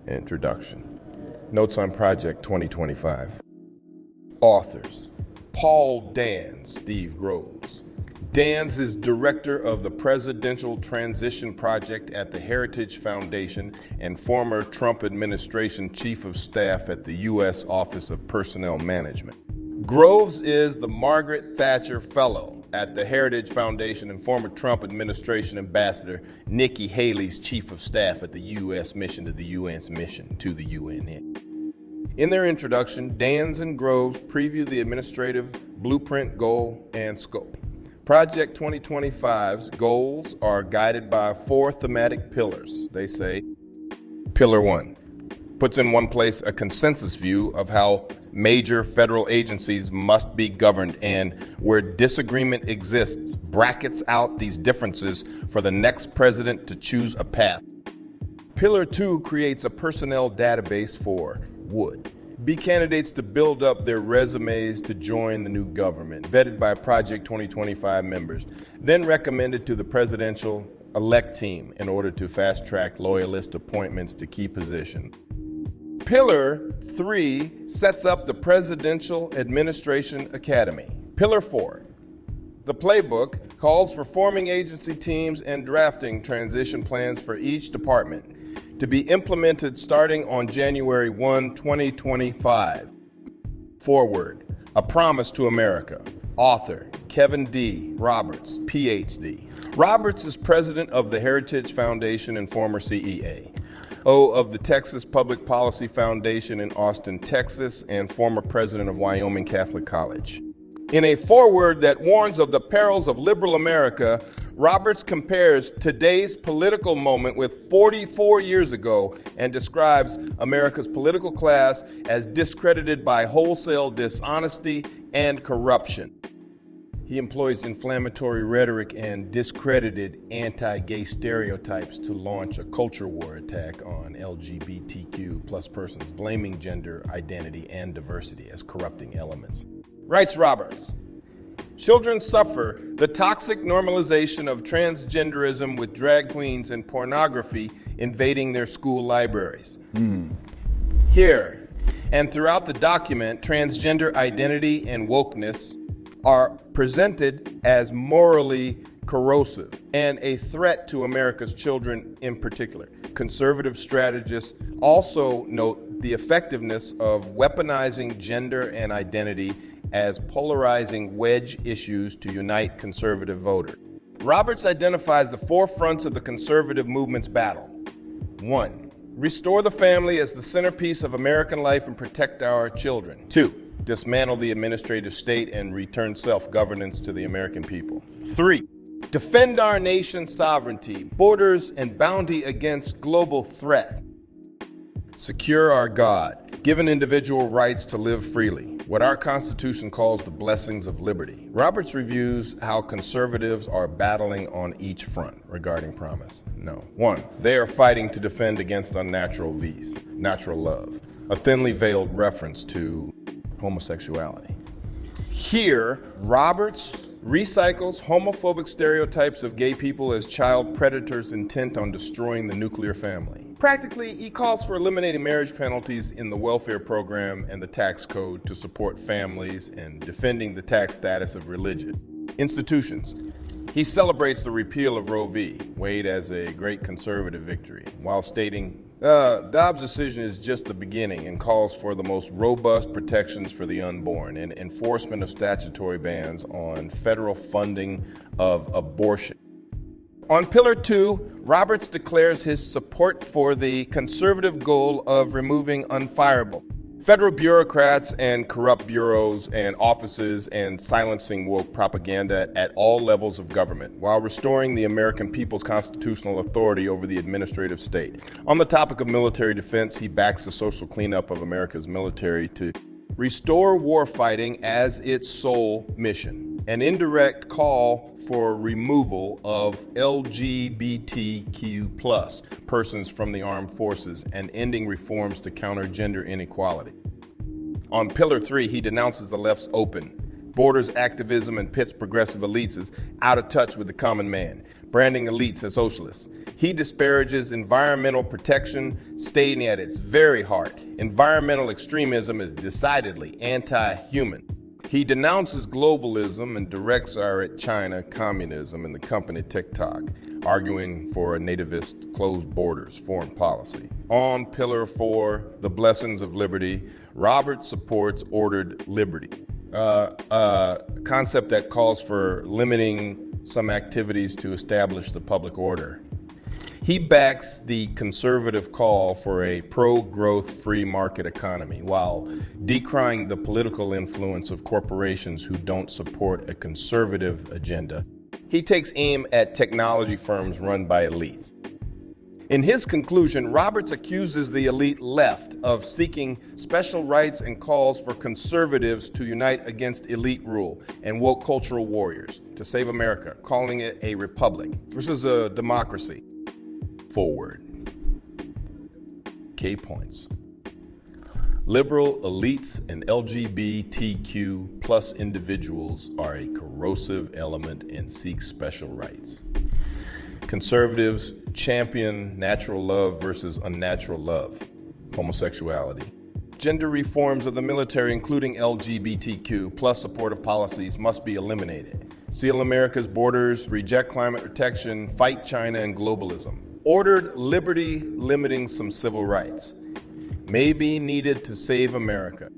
Introduction. Notes on Project 2025. Authors: Paul Dans, Steve Groves. Dans is director of the Presidential Transition Project at the Heritage Foundation and former Trump administration chief of staff at the U.S. Office of Personnel Management. Groves is the Margaret Thatcher Fellow at the Heritage Foundation and former Trump administration ambassador Nikki Haley's chief of staff at the U.S. mission to the UN's mission to the UN. In their introduction, Dans and Groves preview the administrative blueprint, goal, and scope. Project 2025's goals are guided by 4 thematic pillars. They say, Pillar 1 puts in one place a consensus view of how major federal agencies must be governed, and where disagreement exists, brackets out these differences for the next president to choose a path. Pillar 2 creates a personnel database for would-be candidates to build up their resumes to join the new government, vetted by Project 2025 members, then recommended to the presidential elect team in order to fast-track loyalist appointments to key positions. Pillar 3 sets up the Presidential Administration Academy. Pillar 4, the playbook, calls for forming agency teams and drafting transition plans for each department to be implemented starting on January 1, 2025. Forward, A Promise to America. Author, Kevin D. Roberts, PhD. Roberts is president of the Heritage Foundation and former CEA. Of the Texas Public Policy Foundation in Austin, Texas, and former president of Wyoming Catholic College. In a foreword that warns of the perils of liberal America, Roberts compares today's political moment with 44 years ago and describes America's political class as discredited by wholesale dishonesty and corruption. He employs inflammatory rhetoric and discredited anti-gay stereotypes to launch a culture war attack on LGBTQ plus persons, blaming gender identity and diversity as corrupting elements. Writes Roberts, children suffer the toxic normalization of transgenderism with drag queens and pornography invading their school libraries. Here and throughout the document, transgender identity and wokeness are presented as morally corrosive and a threat to America's children in particular. Conservative strategists also note the effectiveness of weaponizing gender and identity as polarizing wedge issues to unite conservative voters. Roberts identifies the 4 fronts of the conservative movement's battle. 1, restore the family as the centerpiece of American life and protect our children. 2, dismantle the administrative state and return self-governance to the American people. 3, defend our nation's sovereignty, borders, and bounty against global threat. Secure our God, given individual rights to live freely, what our Constitution calls the blessings of liberty. Roberts reviews how conservatives are battling on each front regarding promise. 1, they are fighting to defend against unnatural V's, natural love, a thinly veiled reference to homosexuality. Here, Roberts recycles homophobic stereotypes of gay people as child predators intent on destroying the nuclear family. Practically, he calls for eliminating marriage penalties in the welfare program and the tax code to support families and defending the tax status of religion. Institutions. He celebrates the repeal of Roe v. Wade as a great conservative victory, while stating, Dobbs' decision is just the beginning and calls for the most robust protections for the unborn and enforcement of statutory bans on federal funding of abortion. On Pillar 2, Roberts declares his support for the conservative goal of removing unfireable federal bureaucrats and corrupt bureaus and offices and silencing woke propaganda at all levels of government, while restoring the American people's constitutional authority over the administrative state. On the topic of military defense, he backs the social cleanup of America's military to restore warfighting as its sole mission, an indirect call for removal of LGBTQ plus persons from the armed forces and ending reforms to counter gender inequality. On Pillar 3, he denounces the left's open, borders activism and pits progressive elites as out of touch with the common man, branding elites as socialists. He disparages environmental protection, stating at its very heart, environmental extremism is decidedly anti-human. He denounces globalism and directs our China communism and the company TikTok, arguing for a nativist closed borders foreign policy. On Pillar 4, the blessings of liberty, Roberts supports ordered liberty, a concept that calls for limiting some activities to establish the public order. He backs the conservative call for a pro-growth free market economy while decrying the political influence of corporations who don't support a conservative agenda. He takes aim at technology firms run by elites. In his conclusion, Roberts accuses the elite left of seeking special rights and calls for conservatives to unite against elite rule and woke cultural warriors to save America, calling it a republic versus a democracy. Forward. Key points. Liberal elites and LGBTQ plus individuals are a corrosive element and seek special rights. Conservatives champion natural love versus unnatural love, homosexuality. Gender reforms of the military, including LGBTQ plus supportive policies, must be eliminated. Seal America's borders, reject climate protection, fight China and globalism. Ordered liberty limiting some civil rights may be needed to save America.